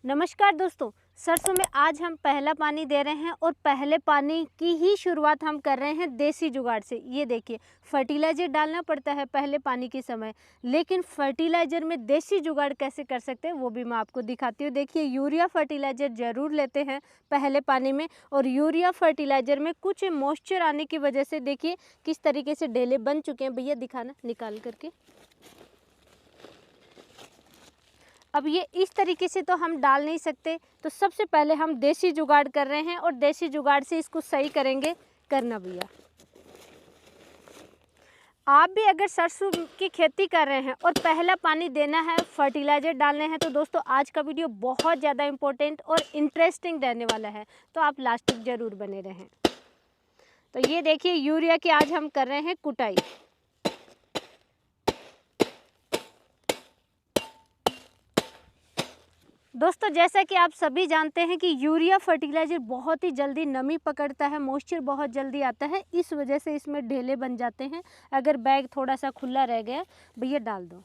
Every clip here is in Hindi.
नमस्कार दोस्तों, सरसों में आज हम पहला पानी दे रहे हैं और पहले पानी की ही शुरुआत हम कर रहे हैं देसी जुगाड़ से। ये देखिए, फर्टिलाइज़र डालना पड़ता है पहले पानी के समय, लेकिन फर्टिलाइज़र में देसी जुगाड़ कैसे कर सकते हैं वो भी मैं आपको दिखाती हूँ। देखिए, यूरिया फर्टिलाइज़र ज़रूर लेते हैं पहले पानी में, और यूरिया फर्टिलाइज़र में कुछ मॉइस्चर आने की वजह से देखिए किस तरीके से ढेले बन चुके हैं। भैया दिखाना निकाल करके। अब ये इस तरीके से तो हम डाल नहीं सकते, तो सबसे पहले हम देसी जुगाड़ कर रहे हैं और देसी जुगाड़ से इसको सही करेंगे। करना भैया, आप भी अगर सरसों की खेती कर रहे हैं और पहला पानी देना है, फर्टिलाइज़र डालने हैं, तो दोस्तों आज का वीडियो बहुत ज़्यादा इम्पोर्टेंट और इंटरेस्टिंग रहने वाला है, तो आप लास्ट तक ज़रूर बने रहें। तो ये देखिए, यूरिया की आज हम कर रहे हैं कुटाई। दोस्तों, जैसा कि आप सभी जानते हैं कि यूरिया फर्टिलाइज़र बहुत ही जल्दी नमी पकड़ता है, मॉइस्चर बहुत जल्दी आता है, इस वजह से इसमें ढेले बन जाते हैं। अगर बैग थोड़ा सा खुला रह गया, भैया डाल दो।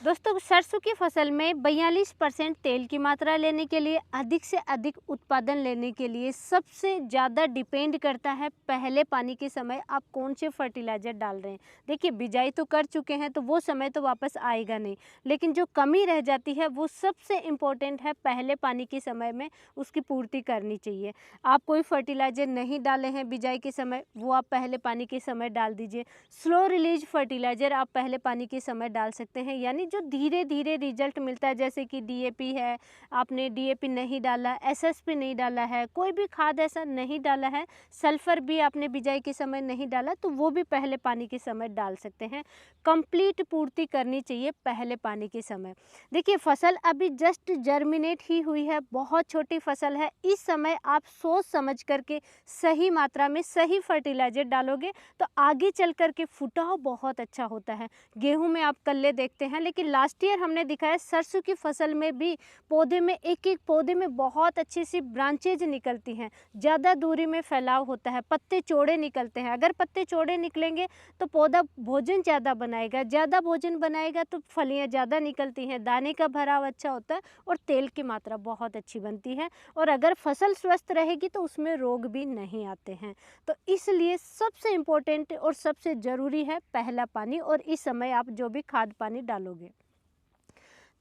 दोस्तों, सरसों की फसल में 42% तेल की मात्रा लेने के लिए, अधिक से अधिक उत्पादन लेने के लिए सबसे ज़्यादा डिपेंड करता है पहले पानी के समय आप कौन से फर्टिलाइज़र डाल रहे हैं। देखिए, बिजाई तो कर चुके हैं तो वो समय तो वापस आएगा नहीं, लेकिन जो कमी रह जाती है वो सबसे इम्पोर्टेंट है पहले पानी के समय में, उसकी पूर्ति करनी चाहिए। आप कोई फर्टिलाइज़र नहीं डाले हैं बिजाई के समय, वो आप पहले पानी के समय डाल दीजिए। स्लो रिलीज फर्टिलाइज़र आप पहले पानी के समय डाल सकते हैं, यानी जो धीरे धीरे रिजल्ट मिलता है, जैसे कि डीएपी है, आपने डीएपी नहीं डाला, एसएसपी नहीं डाला है, कोई भी खाद ऐसा नहीं डाला है, सल्फर भी आपने बिजाई के समय नहीं डाला, तो वो भी पहले पानी के समय डाल सकते हैं। कंप्लीट पूर्ति करनी चाहिए पहले पानी के समय। देखिए, फसल अभी जस्ट जर्मिनेट ही हुई है, बहुत छोटी फसल है, इस समय आप सोच समझ करके सही मात्रा में सही फर्टिलाइज़र डालोगे तो आगे चल कर के फुटाव बहुत अच्छा होता है। गेहूं में आप कल्ले देखते हैं, लेकिन लास्ट ईयर हमने दिखाया सरसों की फसल में भी पौधे में एक एक पौधे में बहुत अच्छी सी ब्रांचेज निकलती हैं, ज़्यादा दूरी में फैलाव होता है, पत्ते चौड़े निकलते हैं। अगर पत्ते चौड़े निकलेंगे तो पौधा भोजन ज़्यादा बनाएगा, ज़्यादा भोजन बनाएगा तो फलियाँ ज़्यादा निकलती हैं, दाने का भराव अच्छा होता है और तेल की मात्रा बहुत अच्छी बनती है। और अगर फसल स्वस्थ रहेगी तो उसमें रोग भी नहीं आते हैं। तो इसलिए सबसे इम्पोर्टेंट और सबसे ज़रूरी है पहला पानी, और इस समय आप जो भी खाद पानी डालोगे।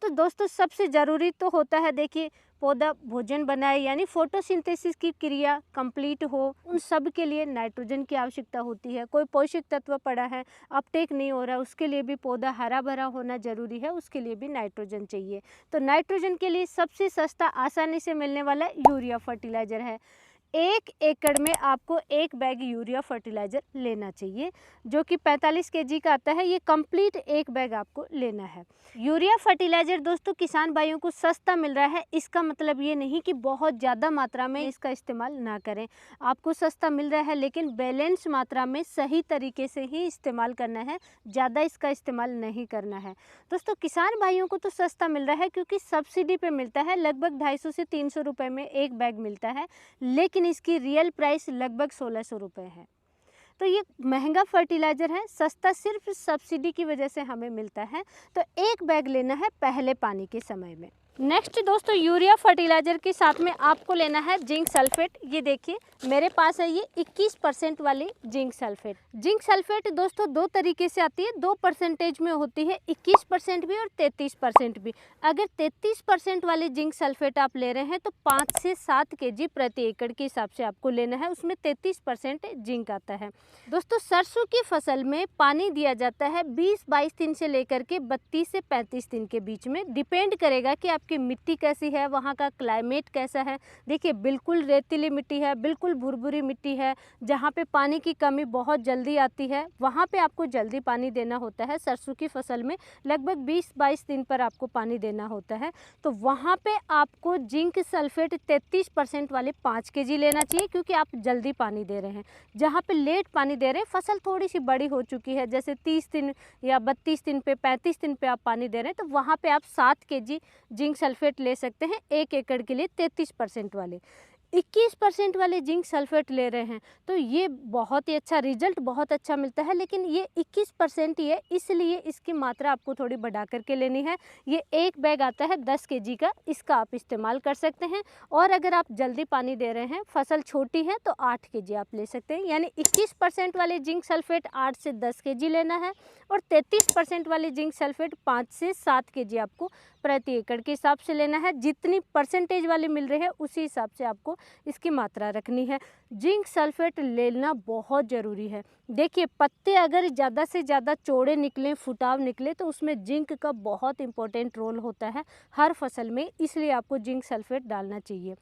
तो दोस्तों, सबसे ज़रूरी तो होता है, देखिए, पौधा भोजन बनाए, यानी फोटोसिंथेसिस की क्रिया कंप्लीट हो, उन सब के लिए नाइट्रोजन की आवश्यकता होती है। कोई पोषक तत्व पड़ा है, अपटेक नहीं हो रहा, उसके लिए भी पौधा हरा भरा होना ज़रूरी है, उसके लिए भी नाइट्रोजन चाहिए। तो नाइट्रोजन के लिए सबसे सस्ता, आसानी से मिलने वाला यूरिया फर्टिलाइज़र है। 1 एकड़ में आपको 1 बैग यूरिया फर्टिलाइज़र लेना चाहिए, जो कि 45 केजी का आता है। ये कंप्लीट 1 बैग आपको लेना है। यूरिया फर्टिलाइज़र दोस्तों किसान भाइयों को सस्ता मिल रहा है, इसका मतलब ये नहीं कि बहुत ज़्यादा मात्रा में इसका इस्तेमाल ना करें। आपको सस्ता मिल रहा है, लेकिन बैलेंस मात्रा में सही तरीके से ही इस्तेमाल करना है, ज़्यादा इसका इस्तेमाल नहीं करना है। दोस्तों, किसान भाइयों को तो सस्ता मिल रहा है क्योंकि सब्सिडी पे मिलता है, लगभग 250 से 300 रुपये में 1 बैग मिलता है, लेकिन इसकी रियल प्राइस लगभग 1600 रुपये है। तो ये महंगा फर्टिलाइज़र है, सस्ता सिर्फ सब्सिडी की वजह से हमें मिलता है। तो 1 बैग लेना है पहले पानी के समय में। नेक्स्ट दोस्तों, यूरिया फर्टिलाइज़र के साथ में आपको लेना है जिंक सल्फेट। ये देखिए, मेरे पास है ये 21% वाली जिंक सल्फेट। जिंक सल्फेट दोस्तों 2 तरीके से आती है, 2% में होती है, 21% भी और 33% भी। अगर 33% वाली जिंक सल्फेट आप ले रहे हैं तो 5 से 7 केजी प्रति एकड़ के हिसाब से आपको लेना है, उसमें 33% जिंक आता है। दोस्तों, सरसों की फसल में पानी दिया जाता है 20-22 दिन से लेकर के 32 से 35 दिन के बीच में, डिपेंड करेगा कि आपकी मिट्टी कैसी है, वहाँ का क्लाइमेट कैसा है। देखिए, बिल्कुल रेतीली मिट्टी है, बिल्कुल भुरभुरी मिट्टी है, जहाँ पे पानी की कमी बहुत जल्दी आती है, वहाँ पे आपको जल्दी पानी देना होता है। सरसों की फसल में लगभग 20-22 दिन पर आपको पानी देना होता है, तो वहाँ पे आपको जिंक सल्फेट 33% वाले 5 केजी लेना चाहिए, क्योंकि आप जल्दी पानी दे रहे हैं। जहाँ पे लेट पानी दे रहे हैं, फसल थोड़ी सी बड़ी हो चुकी है, जैसे 30 दिन या 32 दिन पे, 35 दिन पे आप पानी दे रहे हैं, तो वहाँ पे आप 7 केजी जिंक सल्फेट ले सकते हैं 1 एकड़ के लिए 33% वाले। 21% वाले जिंक सल्फेट ले रहे हैं, तो ये बहुत ही अच्छा रिजल्ट, बहुत अच्छा मिलता है। लेकिन ये 21% ही है, इसलिए इसकी मात्रा आपको थोड़ी बढ़ा करके लेनी है। ये एक बैग आता है 10 केजी का, इसका आप इस्तेमाल कर सकते हैं। और अगर आप जल्दी पानी दे रहे हैं, फसल छोटी है, तो 8 केजी आप ले सकते हैं। यानी 21% वाले जिंक सल्फेट 8 से 10 केजी लेना है, और 33% वाले जिंक सल्फेट 5 से 7 केजी आपको प्रति एकड़ के हिसाब से लेना है। जितनी परसेंटेज वाले मिल रहे हैं उसी हिसाब से आपको इसकी मात्रा रखनी है। जिंक सल्फेट लेना बहुत ज़रूरी है। देखिए, पत्ते अगर ज़्यादा से ज़्यादा चौड़े निकले, फुटाव निकले, तो उसमें जिंक का बहुत इंपॉर्टेंट रोल होता है हर फसल में, इसलिए आपको जिंक सल्फेट डालना चाहिए।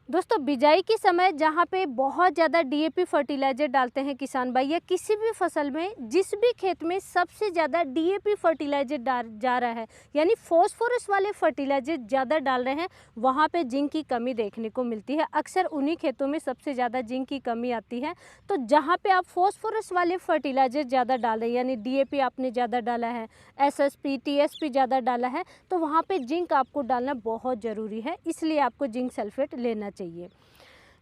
दोस्तों, बिजाई के समय जहाँ पे बहुत ज़्यादा डीएपी फर्टिलाइज़र डालते हैं किसान भाई, या किसी भी फसल में, जिस भी खेत में सबसे ज़्यादा डीएपी फर्टिलाइज़र जा रहा है, यानी फॉस्फोरस वाले फर्टिलाइज़र ज़्यादा डाल रहे हैं, वहाँ पे जिंक की कमी देखने को मिलती है। अक्सर उन्हीं खेतों में सबसे ज़्यादा जिंक की कमी आती है। तो जहाँ पे आप फॉस्फोरस वाले फर्टिलाइज़र ज़्यादा डाल रहे हैं, यानी डीएपी आपने ज़्यादा डाला है, एसएसपी, टीएसपी ज़्यादा डाला है, तो वहाँ पे जिंक आपको डालना बहुत ज़रूरी है, इसलिए आपको जिंक सल्फेट लेना चाहिए।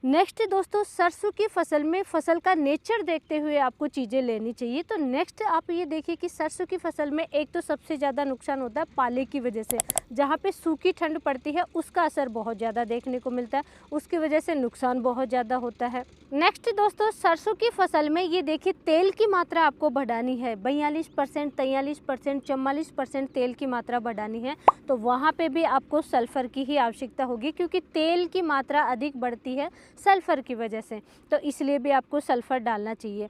नेक्स्ट दोस्तों, सरसों की फसल में फसल का नेचर देखते हुए आपको चीज़ें लेनी चाहिए। तो नेक्स्ट आप ये देखिए कि सरसों की फसल में एक तो सबसे ज़्यादा नुकसान होता है पाले की वजह से। जहाँ पे सूखी ठंड पड़ती है उसका असर बहुत ज़्यादा देखने को मिलता है, उसकी वजह से नुकसान बहुत ज़्यादा होता है। नेक्स्ट दोस्तों, सरसों की फसल में ये देखिए तेल की मात्रा आपको बढ़ानी है। 42%, 43%, 44% तेल की मात्रा बढ़ानी है, तो वहाँ पे भी आपको सल्फ़र की ही आवश्यकता होगी, क्योंकि तेल की मात्रा अधिक बढ़ती है सल्फ़र की वजह से, तो इसलिए भी आपको सल्फ़र डालना चाहिए।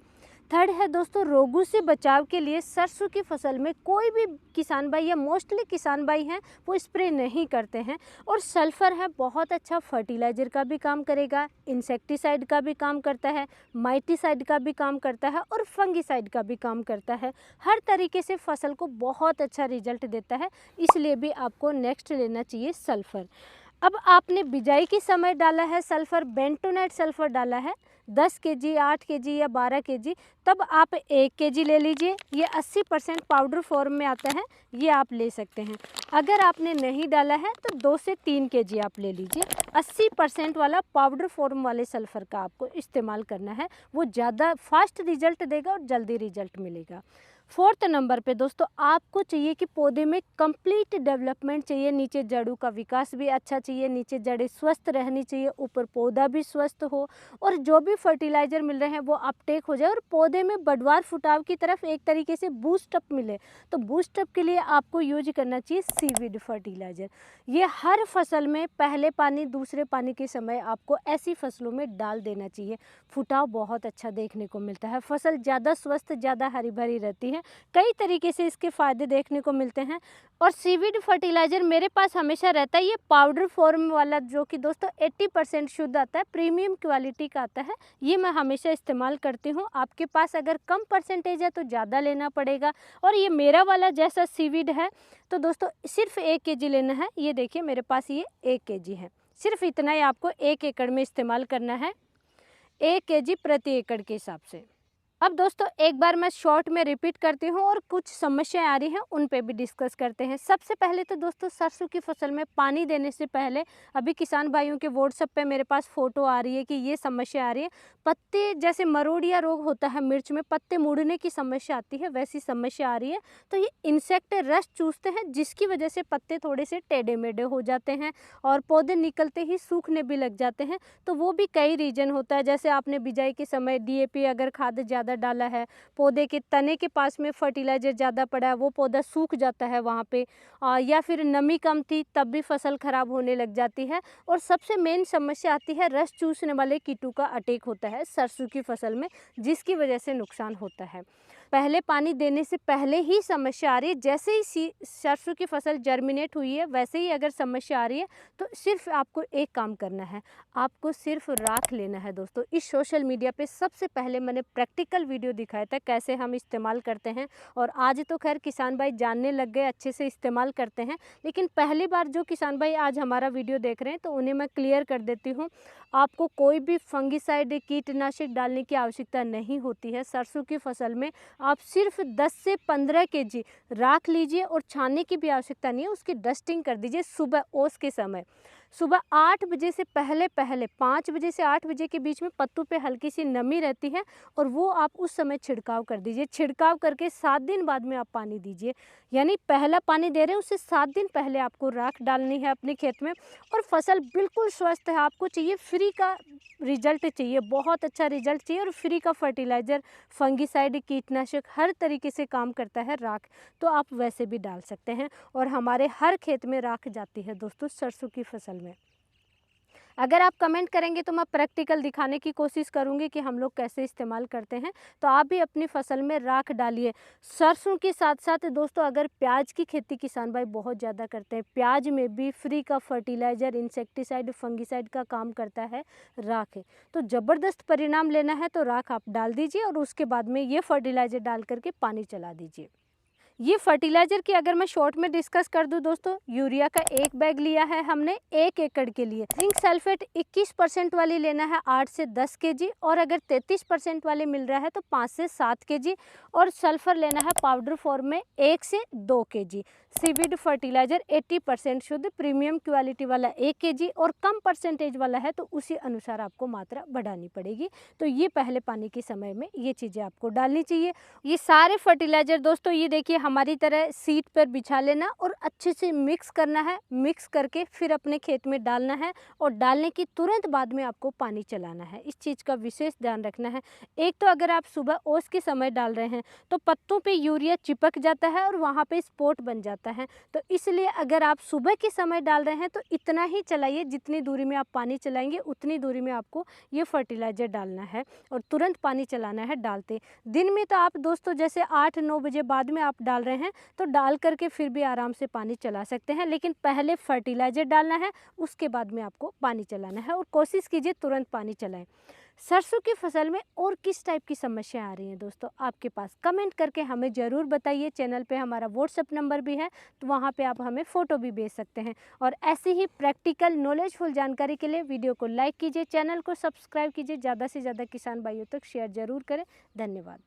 थर्ड है दोस्तों, रोगों से बचाव के लिए सरसों की फसल में कोई भी किसान भाई या मोस्टली किसान भाई हैं वो स्प्रे नहीं करते हैं। और सल्फ़र है बहुत अच्छा फर्टिलाइज़र का भी काम करेगा, इंसेक्टिसाइड का भी काम करता है, माइटिसाइड का भी काम करता है, और फंगिसाइड का भी काम करता है। हर तरीके से फसल को बहुत अच्छा रिजल्ट देता है, इसलिए भी आपको नेक्स्ट लेना चाहिए सल्फ़र। अब आपने बिजाई के समय डाला है सल्फ़र, बेंटोनाइट सल्फ़र डाला है 10 केजी, 8 केजी या 12 केजी, तब आप 1 केजी ले लीजिए। ये 80% पाउडर फॉर्म में आता है, ये आप ले सकते हैं। अगर आपने नहीं डाला है तो 2 से 3 केजी आप ले लीजिए। 80% वाला पाउडर फॉर्म वाले सल्फ़र का आपको इस्तेमाल करना है, वो ज़्यादा फास्ट रिजल्ट देगा और जल्दी रिजल्ट मिलेगा। फोर्थ नंबर पे दोस्तों, आपको चाहिए कि पौधे में कंप्लीट डेवलपमेंट चाहिए, नीचे जड़ों का विकास भी अच्छा चाहिए, नीचे जड़ें स्वस्थ रहनी चाहिए, ऊपर पौधा भी स्वस्थ हो, और जो भी फर्टिलाइज़र मिल रहे हैं वो अपटेक हो जाए, और पौधे में बढ़वार फुटाव की तरफ एक तरीके से बूस्टअप मिले। तो बूस्टअप के लिए आपको यूज करना चाहिए सीवीड फर्टिलाइज़र। ये हर फसल में पहले पानी दूसरे पानी के समय आपको ऐसी फसलों में डाल देना चाहिए। फुटाव बहुत अच्छा देखने को मिलता है, फसल ज़्यादा स्वस्थ, ज़्यादा हरी भरी रहती है। कई तरीके से इसके फ़ायदे देखने को मिलते हैं। और सीवीड फर्टिलाइज़र मेरे पास हमेशा रहता है, ये पाउडर फॉर्म वाला, जो कि दोस्तों 80% शुद्ध आता है, प्रीमियम क्वालिटी का आता है, ये मैं हमेशा इस्तेमाल करती हूँ। आपके पास अगर कम परसेंटेज है तो ज़्यादा लेना पड़ेगा। और ये मेरा वाला जैसा सीवीड है, तो दोस्तों सिर्फ 1 केजी लेना है। ये देखिए मेरे पास ये 1 केजी है, सिर्फ इतना ही आपको 1 एकड़ में इस्तेमाल करना है, 1 केजी प्रति एकड़ के हिसाब से। अब दोस्तों एक बार मैं शॉर्ट में रिपीट करती हूँ और कुछ समस्याएं आ रही हैं उन पे भी डिस्कस करते हैं। सबसे पहले तो दोस्तों, सरसों की फसल में पानी देने से पहले, अभी किसान भाइयों के व्हाट्सएप पे मेरे पास फ़ोटो आ रही है कि ये समस्या आ रही है, पत्ते जैसे मरोड़िया रोग होता है मिर्च में, पत्ते मुड़ने की समस्या आती है, वैसी समस्या आ रही है। तो ये इंसेक्ट रस चूसते हैं, जिसकी वजह से पत्ते थोड़े से टेढ़े मेढ़े हो जाते हैं और पौधे निकलते ही सूखने भी लग जाते हैं। तो वो भी कई रीजन होता है, जैसे आपने बिजाई के समय डीएपी अगर खाद ज़्यादा डाला है, पौधे के तने के पास में फर्टिलाइजर ज़्यादा पड़ा है, वो पौधा सूख जाता है वहाँ पे, या फिर नमी कम थी तब भी फसल खराब होने लग जाती है। और सबसे मेन समस्या आती है रस चूसने वाले कीटों का अटैक होता है सरसों की फसल में, जिसकी वजह से नुकसान होता है। पहले पानी देने से पहले ही समस्या आ रही है, जैसे ही सरसों की फसल जर्मिनेट हुई है वैसे ही अगर समस्या आ रही है, तो सिर्फ आपको एक काम करना है, आपको सिर्फ राख लेना है। दोस्तों इस सोशल मीडिया पे सबसे पहले मैंने प्रैक्टिकल वीडियो दिखाया था कैसे हम इस्तेमाल करते हैं, और आज तो खैर किसान भाई जानने लग गए, अच्छे से इस्तेमाल करते हैं। लेकिन पहली बार जो किसान भाई आज हमारा वीडियो देख रहे हैं, तो उन्हें मैं क्लियर कर देती हूँ, आपको कोई भी फंगिसाइड कीटनाशक डालने की आवश्यकता नहीं होती है। सरसों की फसल में आप सिर्फ 10 से 15 केजी राख लीजिए, और छानने की भी आवश्यकता नहीं है, उसकी डस्टिंग कर दीजिए सुबह ओस के समय। सुबह 8 बजे से पहले 5 बजे से 8 बजे के बीच में पत्तों पे हल्की सी नमी रहती है और वो आप उस समय छिड़काव कर दीजिए। छिड़काव करके 7 दिन बाद में आप पानी दीजिए, यानी पहला पानी दे रहे हैं उससे 7 दिन पहले आपको राख डालनी है अपने खेत में। और फसल बिल्कुल स्वस्थ है, आपको चाहिए फ्री का रिजल्ट चाहिए, बहुत अच्छा रिजल्ट चाहिए और फ्री का फर्टिलाइज़र, फंगिसाइड, कीटनाशक हर तरीके से काम करता है राख, तो आप वैसे भी डाल सकते हैं। और हमारे हर खेत में राख जाती है दोस्तों सरसों की फसल में। अगर आप कमेंट करेंगे तो मैं प्रैक्टिकल दिखाने की कोशिश करूंगी कि हम लोग कैसे इस्तेमाल करते हैं। तो आप भी अपनी फसल में राख डालिए। सरसों के साथ साथ दोस्तों अगर प्याज की खेती किसान भाई बहुत ज़्यादा करते हैं, प्याज में भी फ्री का फर्टिलाइज़र, इंसेक्टिसाइड, फंगिसाइड का काम करता है राख है। तो ज़बरदस्त परिणाम लेना है तो राख आप डाल दीजिए और उसके बाद में ये फर्टिलाइज़र डाल करके पानी चला दीजिए। ये फर्टिलाइज़र की अगर मैं शॉर्ट में डिस्कस कर दूं दोस्तों, यूरिया का 1 बैग लिया है हमने 1 एकड़ के लिए। जिंक सल्फेट 21% वाली लेना है 8 से 10 केजी, और अगर 33% वाले मिल रहा है तो 5 से 7 केजी। और सल्फर लेना है पाउडर फॉर्म में 1 से 2 केजी। सीवीड फर्टिलाइज़र 80% शुद्ध प्रीमियम क्वालिटी वाला 1 केजी, और कम परसेंटेज वाला है तो उसी अनुसार आपको मात्रा बढ़ानी पड़ेगी। तो ये पहले पानी के समय में ये चीज़ें आपको डालनी चाहिए। ये सारे फर्टिलाइज़र दोस्तों ये देखिए हमारी तरह सीट पर बिछा लेना और अच्छे से मिक्स करना है। मिक्स करके फिर अपने खेत में डालना है और डालने की तुरंत बाद में आपको पानी चलाना है। इस चीज़ का विशेष ध्यान रखना है। एक तो अगर आप सुबह ओस के समय डाल रहे हैं तो पत्तों पे यूरिया चिपक जाता है और वहाँ पे स्पॉट बन जाता है। तो इसलिए अगर आप सुबह के समय डाल रहे हैं तो इतना ही चलाइए, जितनी दूरी में आप पानी चलाएंगे उतनी दूरी में आपको ये फर्टिलाइज़र डालना है और तुरंत पानी चलाना है डालते। दिन में तो आप दोस्तों जैसे 8-9 बजे बाद में आप डाल रहे हैं तो डाल करके फिर भी आराम से पानी चला सकते हैं, लेकिन पहले फर्टिलाइज़र डालना है उसके बाद में आपको पानी चलाना है और कोशिश कीजिए तुरंत पानी चलाएं। सरसों की फसल में और किस टाइप की समस्या आ रही है दोस्तों आपके पास, कमेंट करके हमें ज़रूर बताइए। चैनल पे हमारा व्हाट्सएप नंबर भी है तो वहाँ पे आप हमें फ़ोटो भी भेज सकते हैं। और ऐसी ही प्रैक्टिकल नॉलेजफुल जानकारी के लिए वीडियो को लाइक कीजिए, चैनल को सब्सक्राइब कीजिए, ज़्यादा से ज़्यादा किसान भाइयों तक शेयर ज़रूर करें। धन्यवाद।